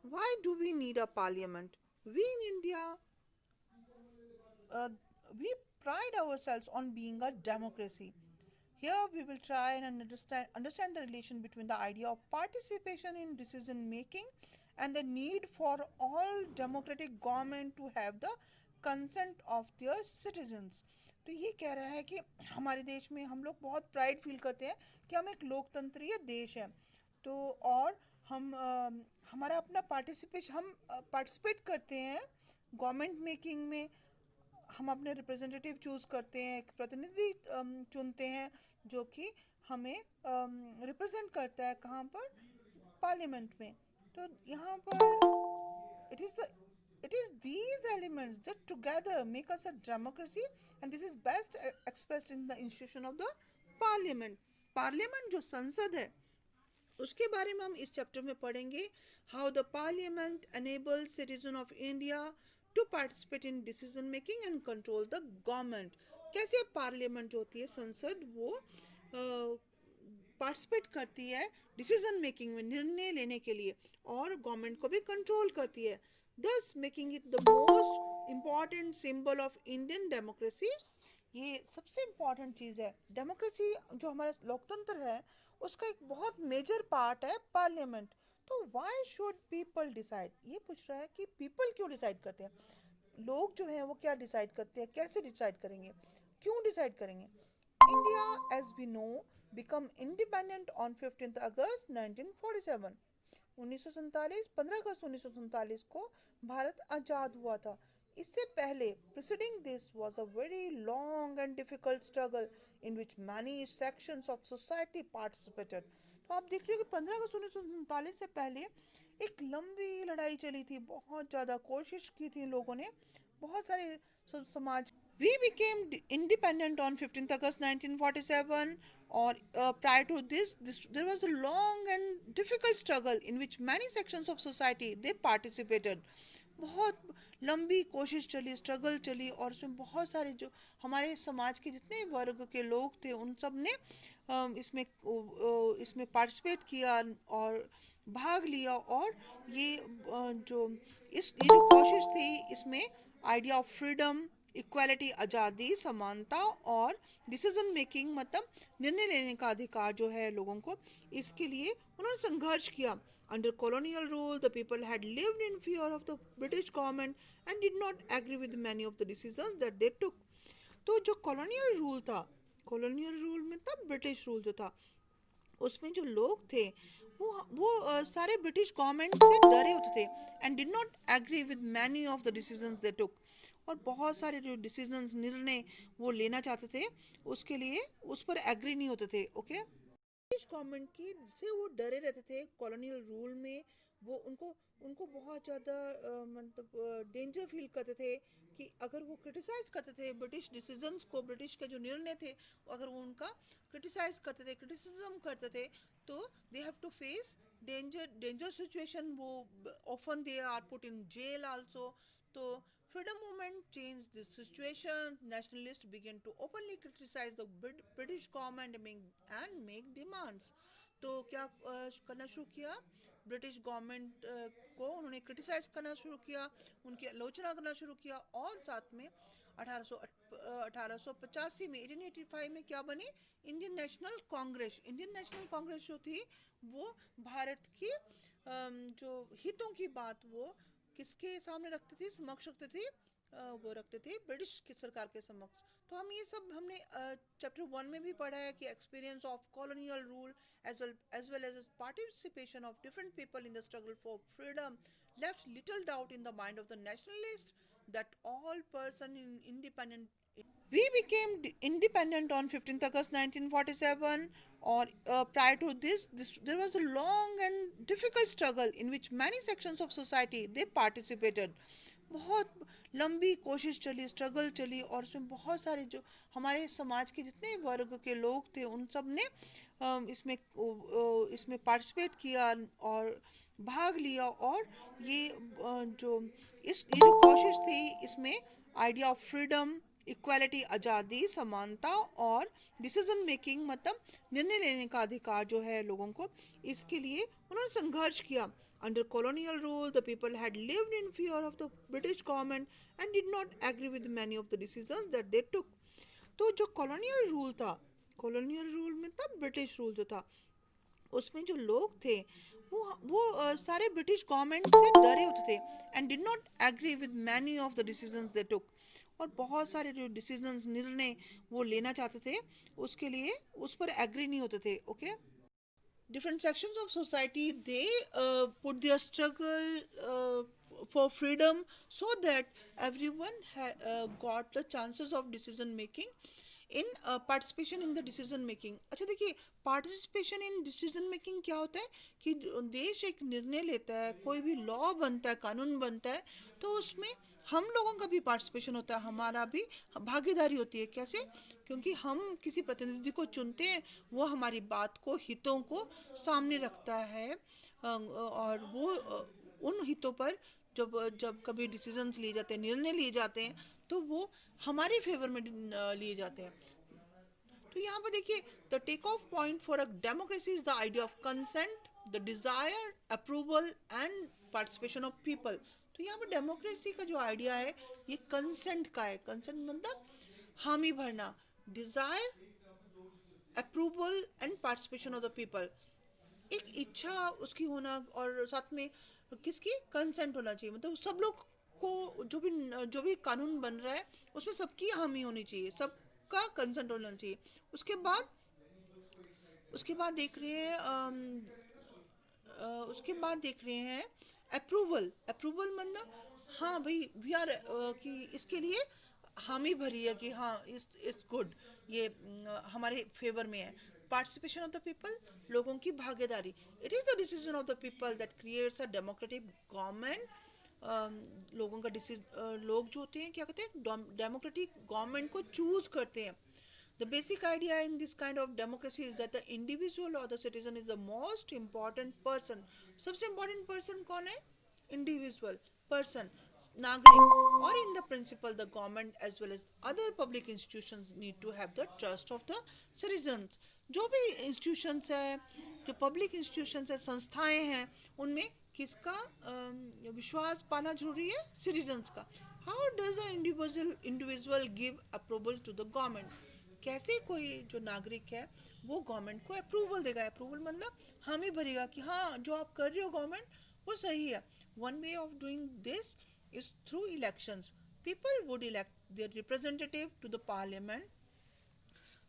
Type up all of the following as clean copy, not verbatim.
Why do we need a parliament? We in India, uh, we pride ourselves on being a democracy. Here we will try and understand the relation between the idea of participation in decision making and the need for all democratic government to have the consent of their citizens. तो ये कह रहा है कि हमारे देश में हम लोग बहुत प्राइड फील करते हैं कि हम एक लोकतंत्रीय देश है। तो और हम हमारा अपना पार्टिसिपेशन हम पार्टिसिपेट करते हैं गवर्नमेंट मेकिंग में। हम अपने रिप्रेजेंटेटिव चूज़ करते हैं, एक प्रतिनिधि चुनते हैं जो कि हमें रिप्रेजेंट करता है कहाँ पर, पार्लियामेंट में। तो यहाँ पर it is these elements that together make us a democracy, and this is best expressed in the institution of the parliament. Parliament जो संसद है उसके बारे में हम इस चैप्टर में पढ़ेंगे। How the parliament enable citizen of India to participate in decision making and control the government. कैसे पार्लियामेंट जो होती है संसद, वो पार्टिसिपेट करती है डिसीजन मेकिंग में, निर्णय लेने के लिए, और गवर्नमेंट को भी कंट्रोल करती है, दस making it the most important symbol of Indian democracy. ये सबसे इम्पॉर्टेंट चीज़ है। डेमोक्रेसी जो हमारा लोकतंत्र है उसका एक बहुत मेजर पार्ट है पार्लियामेंट। तो वाई शुड पीपल डिसाइड, ये पूछ रहा है कि पीपल क्यों डिसाइड करते हैं, लोग जो हैं वो क्या डिसाइड करते हैं, कैसे डिसाइड करेंगे, क्यों डिसाइड करेंगे। India as we know become independent on 15 अगस्त 1947। 1947, 15 अगस्त 1947 को भारत आज़ाद हुआ था। इससे पहले preceding this was a very long and difficult struggle in which many sections of society participated. तो आप देख रहे हो कि 15 अगस्त 1947 से पहले एक लंबी लड़ाई चली थी, बहुत ज़्यादा कोशिश की थी लोगों ने, बहुत सारे समाज। We became independent on 15th August 1947, or prior to this there was a long and difficult struggle in which many sections of society they participated. बहुत लंबी कोशिश चली, स्ट्रगल चली, और उसमें बहुत सारे जो हमारे समाज के जितने वर्ग के लोग थे उन सब ने इसमें पार्टिसिपेट किया और भाग लिया। और ये जो ये जो कोशिश थी इसमें आइडिया ऑफ फ्रीडम, इक्वालिटी, आज़ादी, समानता और डिसीजन मेकिंग मतलब निर्णय लेने का अधिकार जो है लोगों को, इसके लिए उन्होंने संघर्ष किया। Under colonial rule the people had lived in fear of the British government and did not agree with many of the decisions that they took. तो जो कॉलोनियल रूल था, कॉलोनियल रूल में तब ब्रिटिश रूल जो था, उसमें जो लोग थे वो सारे ब्रिटिश गवर्नमेंट से डरे होते थे and did not agree with many of the decisions they took. और बहुत सारे जो डिसीजंस, निर्णय वो लेना चाहते थे उसके लिए उस पर एग्री नहीं होते थे। ओके, ब्रिटिश गवर्नमेंट की से वो डरे रहते थे कॉलोनियल रूल में। वो उनको उनको बहुत ज़्यादा मतलब डेंजर फील करते थे कि अगर वो क्रिटिसाइज करते थे ब्रिटिश डिसीजंस को, ब्रिटिश के जो निर्णय थे, अगर वो उनका क्रिटिसाइज करते थे, क्रिटिसिज्म करते थे, तो they have to face danger situation. वो often they are put in jail also. तो freedom movement changed this situation. Nationalists began to openly criticize the British government and make demands. तो क्या करना शुरू किया, ब्रिटिश गवर्नमेंट को उन्होंने criticise करना शुरू किया, उनकी आलोचना करना शुरू किया। और साथ में 1885 में 1885 में क्या बनी, Indian national Congress. Indian national Congress जो थी वो भारत की जो हितों की बात वो किसके सामने रखती थी, समक्ष रखती थी, वो रखते थे ब्रिटिश की सरकार के समक्ष। तो हम ये सब हमने चैप्टर 1 में भी पढ़ा है कि experience of colonial rule as well as participation of different people in the struggle for freedom left little doubt in the mind of the nationalist that all person in independent. We became independent on 15th August 1947, or prior to this there was a long and difficult struggle in which many sections of society they participated। बहुत लंबी कोशिश चली, struggle चली, और उसमें बहुत सारे जो हमारे समाज के जितने वर्ग के लोग थे उन सब ने इसमें पार्टिसिपेट किया और भाग लिया। और ये ये जो कोशिश थी इसमें आइडिया ऑफ फ्रीडम, इक्वालिटी, आज़ादी, समानता और डिसीजन मेकिंग मतलब निर्णय लेने का अधिकार जो है लोगों को, इसके लिए उन्होंने संघर्ष किया। Under colonial rule, the people had lived in fear of the British government and did not agree with many of the decisions that they took. तो जो कॉलोनियल रूल था, कॉलोनियल रूल में था ब्रिटिश रूल जो था, उसमें जो लोग थे वो सारे ब्रिटिश गवर्नमेंट से डरे होते थे and did not agree with many of the decisions they took. और बहुत सारे जो डिसीजंस निर्णय वो लेना चाहते थे उसके लिए उस पर एग्री नहीं होते थे। Okay, different sections of society they put their struggle for freedom so that everyone got the chances of decision making in participation in the decision making। अच्छा देखिए, पार्टिसिपेशन इन डिसीजन मेकिंग क्या होता है कि देश एक निर्णय लेता है, कोई भी लॉ बनता है, कानून बनता है, तो उसमें हम लोगों का भी पार्टिसिपेशन होता है, हमारा भी भागीदारी होती है। कैसे? क्योंकि हम किसी प्रतिनिधि को चुनते हैं, वो हमारी बात को, हितों को सामने रखता है, और वो उन हितों पर जब जब कभी डिसीजंस लिए जाते हैं, निर्णय लिए जाते हैं, तो वो हमारे फेवर में लिए जाते हैं। तो यहाँ पर देखिए, the take off point for a democracy is the idea of consent, the desire, approval and participation of people. तो यहाँ पर डेमोक्रेसी का जो आइडिया है ये कंसेंट का है। कंसेंट मतलब हामी भरना, desire, approval and participation of the people, एक इच्छा उसकी होना, और साथ में किसकी कंसेंट होना चाहिए, मतलब सब लोग को जो भी कानून बन रहा है उसमें सबकी हामी होनी चाहिए, सबका कंसेंट होना चाहिए। उसके बाद उसके बाद देख रहे हैं उसके बाद देख रहे हैं अप्रूवल। अप्रूवल मतलब हाँ भाई वी आर कि इसके लिए हामी भरी है कि हाँ इट्स गुड, ये हमारे फेवर में है। पार्टिसिपेशन ऑफ द पीपल, लोगों की भागीदारी, it is the decision of the people that creates a democratic government. लोगों का लोग जो होते हैं क्या कहते हैं, डेमोक्रेटिक गवर्नमेंट को चूज करते हैं। The basic idea in this kind of democracy is that the individual or the citizen is the most important person. सबसे important person कौन है? Individual person, नागरिक। और in the principle the government as well as other public institutions need to have the trust of the citizens। जो भी institutions है, जो public institutions है, संस्थाएं हैं, उनमें किसका विश्वास पाना जरूरी है? citizens का। How does the individual give approval to the government? कैसे कोई जो नागरिक है वो गवर्नमेंट को अप्रूवल देगा? अप्रूवल मतलब हम ही भरेगा कि हाँ जो आप कर रहे हो गवर्नमेंट वो सही है। One way of doing this is through elections. People would elect their representative to the parliament,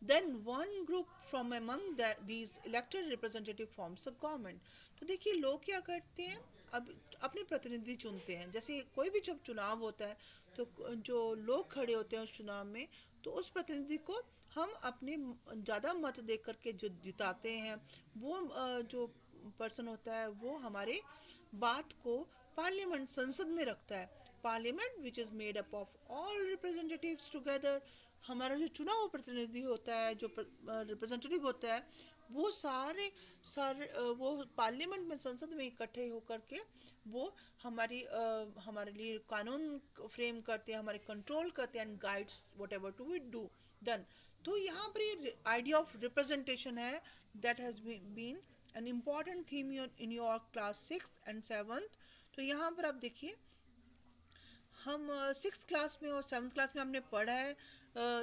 then one group from among these elected representative forms the government। तो देखिए लोग क्या करते हैं, अब अपने प्रतिनिधि चुनते हैं। जैसे कोई भी जब चुनाव होता है तो जो लोग खड़े होते हैं उस चुनाव में, तो उस प्रतिनिधि को हम अपने ज़्यादा मत दे करके जो जिताते हैं, वो जो पर्सन होता है वो हमारे बात को पार्लियामेंट, संसद में रखता है। Parliament which is made up of all representatives together. हमारा जो चुना हुआ प्रतिनिधि होता है, जो रिप्रेजेंटेटिव होता है, वो सारे सारे वो पार्लियामेंट में, संसद में इकट्ठे होकर के वो हमारे लिए कानून फ्रेम करते हैं, हमारे कंट्रोल करते हैं, and guides whatever to we do done. तो यहाँ पर ये आइडिया ऑफ रिप्रेजेंटेशन है, that has been an important theme in your class 6th and 7th। तो यहाँ पर आप देखिए, हम 6th क्लास में और 7th क्लास में हमने पढ़ा है,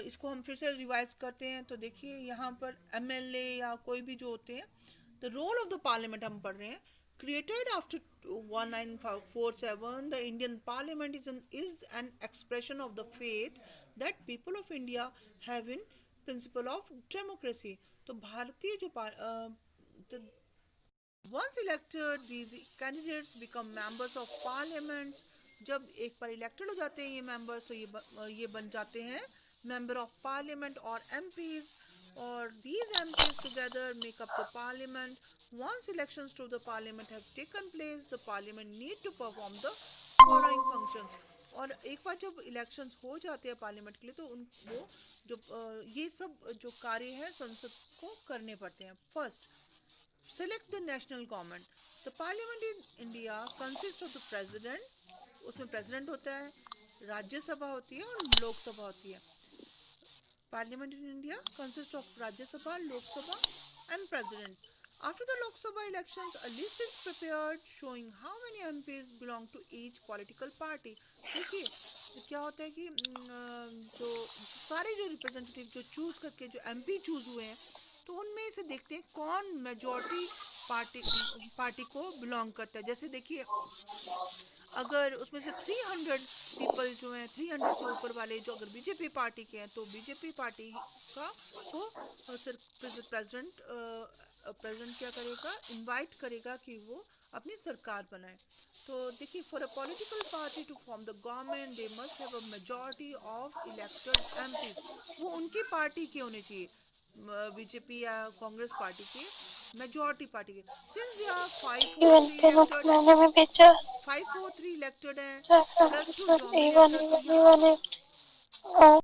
इसको हम फिर से रिवाइज करते हैं। तो देखिए यहाँ पर एमएलए या कोई भी जो होते हैं, the role of the parliament हम पढ़ रहे हैं। Created after 1947 the Indian parliament is an expression of the faith that people of India have in principle of democracy. तो भारतीय जो once elected these candidates become members of parliaments। जब एक बार elected हो जाते हैं ये मेंबर्स, तो ये बन जाते हैं मेंबर ऑफ पार्लियामेंट और एमपीज, और these MPs together make up the parliament। Once elections to the parliament have taken place, the parliament need to perform the following functions। और एक बार जब इलेक्शंस हो जाते हैं पार्लियामेंट के लिए, तो उन वो जो ये सब जो कार्य है संसद को करने पड़ते हैं। First, select the national government। the parliament in India consists of the president, उसमें प्रेसिडेंट होता है, राज्यसभा होती है और लोकसभा होती है। Parliament in India consist of Rajya Sabha, Lok Sabha and president. After the Lok Sabha elections, a list is prepared showing how many MPs belong to each political party. देखिए क्या होता है कि जो सारे जो रिप्रेजेंटेटिव जो चूज करके जो एमपी चूज हुए हैं, तो उनमें से देखते हैं कौन मेजोरिटी पार्टी पार्टी को बिलोंग करता है। जैसे देखिए, अगर उसमें से 300 पीपल जो हैं, 300 से ऊपर वाले जो अगर बीजेपी पार्टी के हैं, तो बीजेपी पार्टी का को सर प्रेसिडेंट प्रेसिडेंट क्या करेगा, इनवाइट करेगा कि वो अपनी सरकार बनाए। तो देखिए, for a political party to form the government they must have a majority of elected MPs. वो उनकी पार्टी के होने चाहिए, बीजेपी या कांग्रेस पार्टी के, मेजॉरिटी पार्टी के। Since they are five four even three pay not elected, मैंने भी बेचा 543 इलेक्टेड है, plus two sir even dominator, तो इवन यहाँ इवन